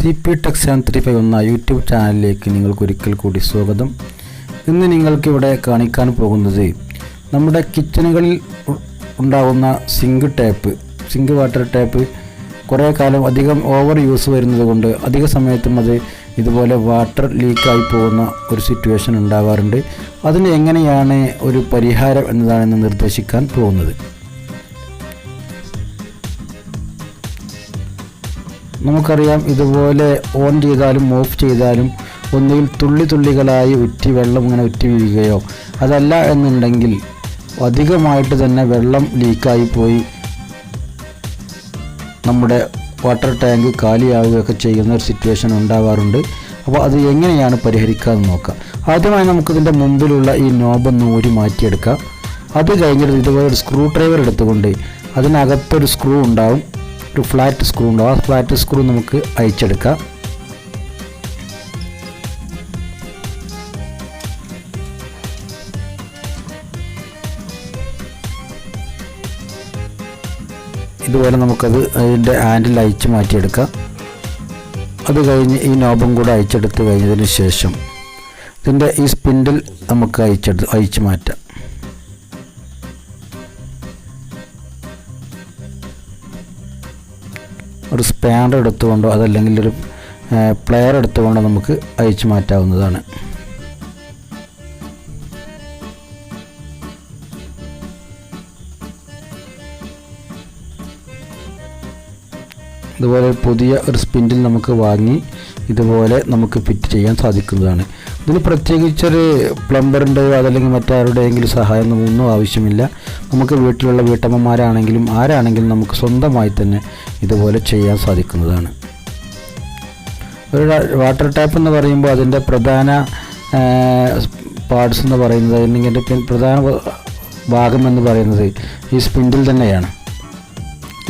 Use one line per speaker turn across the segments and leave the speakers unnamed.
TP Tech 735 എന്ന YouTube ചാനലിലേക്ക് നിങ്ങൾക്ക് ഒരിക്കൽ കൂടി സ്വാഗതം. ഇന്ന് നിങ്ങൾക്ക് ഇവിടെ കാണിക്കാൻ പോകുന്നത് നമ്മുടെ കിച്ചണുകളിൽ ഉണ്ടാകുന്ന സിങ്ക് വാട്ടർ ടാപ്പ് കുറേ കാലം അധികം ഓവർ യൂസ് വരുന്നത് കൊണ്ട് അധിക സമയത്തും അത് ഇതുപോലെ വാട്ടർ ലീക്കായി പോകുന്ന ഒരു സിറ്റുവേഷൻ ഉണ്ടാകാറുണ്ട്. അതിന് എങ്ങനെയാണ് ഒരു പരിഹാരം എന്നതാണ് നിർദ്ദേശിക്കാൻ പോകുന്നത്. നമുക്കറിയാം, ഇതുപോലെ ഓൺ ചെയ്താലും ഓഫ് ചെയ്താലും ഒന്നുകിൽ തുള്ളികളായി വെള്ളം ഇങ്ങനെ ഉറ്റി വീഴുകയോ അതല്ല എന്നുണ്ടെങ്കിൽ അധികമായിട്ട് തന്നെ വെള്ളം ലീക്കായി പോയി നമ്മുടെ വാട്ടർ ടാങ്ക് കാലിയാവുകയൊക്കെ ചെയ്യുന്ന ഒരു സിറ്റുവേഷൻ ഉണ്ടാകാറുണ്ട്. അപ്പോൾ അത് എങ്ങനെയാണ് പരിഹരിക്കാമെന്ന് നോക്കാം. ആദ്യമായി നമുക്കിതിൻ്റെ മുമ്പിലുള്ള ഈ നോബൊന്ന് ഊരി മാറ്റിയെടുക്കാം. അത് കഴിഞ്ഞിട്ട് ഇതുപോലെ ഒരു സ്ക്രൂ ഡ്രൈവർ എടുത്തുകൊണ്ട് അതിനകത്തൊരു സ്ക്രൂ ഉണ്ടാവും, ഒരു ഫ്ലാറ്റ് സ്ക്രൂ ഉണ്ടാവും. ആ ഫ്ലാറ്റ് സ്ക്രൂ നമുക്ക് അയച്ചെടുക്കാം. ഇതുപോലെ നമുക്കത് അതിൻ്റെ ഹാൻഡിൽ അയച്ച് മാറ്റിയെടുക്കാം. അത് കഴിഞ്ഞ് ഈ നോബും കൂടെ അയച്ചെടുത്ത് കഴിഞ്ഞതിന് ശേഷം ഇതിൻ്റെ ഈ സ്പിൻഡിൽ നമുക്ക് അയച്ച് മാറ്റാം. ഒരു സ്പാനർ എടുത്തുകൊണ്ടോ അതല്ലെങ്കിൽ ഒരു പ്ലെയർ എടുത്തുകൊണ്ടോ നമുക്ക് അയച്ചു മാറ്റാവുന്നതാണ്. ഇതുപോലെ പുതിയ ഒരു സ്പിൻഡിൽ നമുക്ക് വാങ്ങി ഇതുപോലെ നമുക്ക് ഫിറ്റ് ചെയ്യാൻ സാധിക്കുന്നതാണ്. ഇതിന് പ്രത്യേകിച്ചൊരു പ്ലംബറിൻ്റെയോ അതല്ലെങ്കിൽ മറ്റാരുടെയെങ്കിലും സഹായം ഒന്നും ആവശ്യമില്ല. നമുക്ക് വീട്ടിലുള്ള വീട്ടമ്മമാരാണെങ്കിലും ആരാണെങ്കിലും നമുക്ക് സ്വന്തമായി തന്നെ ഇതുപോലെ ചെയ്യാൻ സാധിക്കുന്നതാണ്. ഒരു വാട്ടർ ടാപ്പ് എന്ന് പറയുമ്പോൾ അതിൻ്റെ പ്രധാന പാർട്സ് എന്ന് പറയുന്നത്, അല്ലെങ്കിൽ അതിൻ്റെ പ്രധാന ഭാഗം എന്ന് പറയുന്നത് ഈ സ്പിൻഡിൽ തന്നെയാണ്.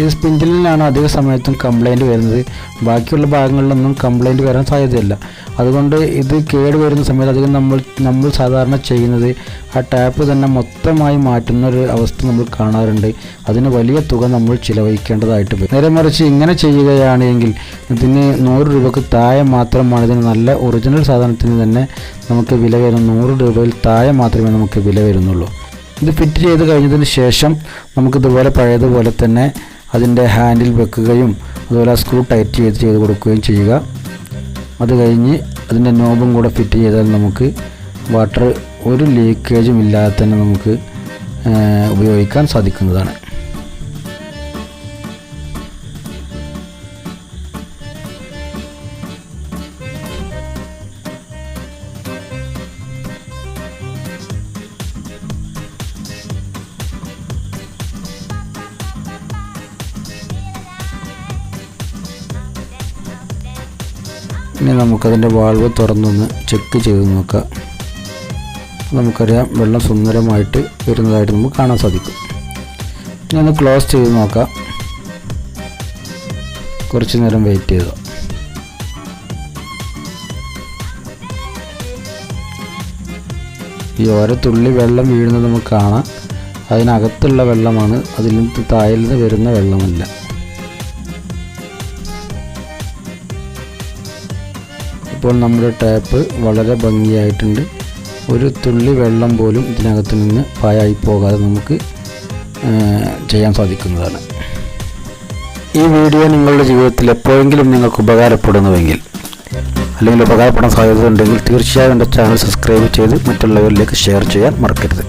ഈ സ്പിൻഡിലിനാണ് അധിക സമയത്തും കംപ്ലൈൻറ്റ് വരുന്നത്. ബാക്കിയുള്ള ഭാഗങ്ങളിലൊന്നും കംപ്ലൈൻറ്റ് വരാൻ സാധ്യതയില്ല. അതുകൊണ്ട് ഇത് കേട് വരുന്ന സമയത്ത് അധികം നമ്മൾ സാധാരണ ചെയ്യുന്നത് ആ ടാപ്പ് തന്നെ മൊത്തമായി മാറ്റുന്ന ഒരു അവസ്ഥ നമ്മൾ കാണാറുണ്ട്. അതിന് വലിയ തുക നമ്മൾ ചിലവഴിക്കേണ്ടതായിട്ട് വരും. നേരെ മറിച്ച് ഇങ്ങനെ ചെയ്യുകയാണെങ്കിൽ ഇതിന് 100 രൂപക്ക് താഴെ മാത്രമാണ് ഇതിന് നല്ല ഒറിജിനൽ സാധനത്തിന് തന്നെ നമുക്ക് വില വരുന്നത്. 100 രൂപയിൽ താഴെ മാത്രമേ നമുക്ക് വില വരുന്നുള്ളൂ. ഇത് ഫിറ്റ് ചെയ്ത് കഴിഞ്ഞതിന് ശേഷം നമുക്കിതുപോലെ പഴയതുപോലെ തന്നെ അതിൻ്റെ ഹാൻഡിൽ വെക്കുകയും അതുപോലെ ആ സ്ക്രൂ ടൈറ്റ് ചെയ്ത് കൊടുക്കുകയും ചെയ്യുക. അത് കഴിഞ്ഞ് അതിൻ്റെ നോബും കൂടെ ഫിറ്റ് ചെയ്താൽ നമുക്ക് വാട്ടർ ഒരു ലീക്കേജും ഇല്ലാതെ തന്നെ നമുക്ക് ഉപയോഗിക്കാൻ സാധിക്കുന്നതാണ്. ഇനി നമുക്കതിൻ്റെ വാൾവ് തുറന്നൊന്ന് ചെക്ക് ചെയ്ത് നോക്കാം. നമുക്കറിയാം, വെള്ളം സുന്ദരമായിട്ട് വരുന്നതായിട്ട് നമുക്ക് കാണാൻ സാധിക്കും. ഇനി ഒന്ന് ക്ലോസ് ചെയ്ത് നോക്കാം. കുറച്ച് നേരം വെയിറ്റ് ചെയ്തു. ഈ ഓരോ തുള്ളി വെള്ളം വീഴുന്നത് നമുക്ക് കാണാം. അതിനകത്തുള്ള വെള്ളമാണ്, അതിൽ നിന്ന് താഴെ നിന്ന് വരുന്ന വെള്ളമല്ല. ഇപ്പോൾ നമ്മുടെ ടാപ്പ് വളരെ ഭംഗിയായിട്ടുണ്ട്. ഒരു തുള്ളി വെള്ളം പോലും ഇതിനകത്ത് നിന്ന് പാഴായി പോകാതെ നമുക്ക് ചെയ്യാൻ സാധിക്കുന്നതാണ്. ഈ വീഡിയോ നിങ്ങളുടെ ജീവിതത്തിൽ എപ്പോഴെങ്കിലും നിങ്ങൾക്ക് ഉപകാരപ്പെടുന്നുവെങ്കിൽ അല്ലെങ്കിൽ ഉപകാരപ്പെടാൻ സാധ്യത ഉണ്ടെങ്കിൽ തീർച്ചയായും എൻ്റെ ചാനൽ സബ്സ്ക്രൈബ് ചെയ്ത് മറ്റുള്ളവരിലേക്ക് ഷെയർ ചെയ്യാൻ മറക്കരുത്.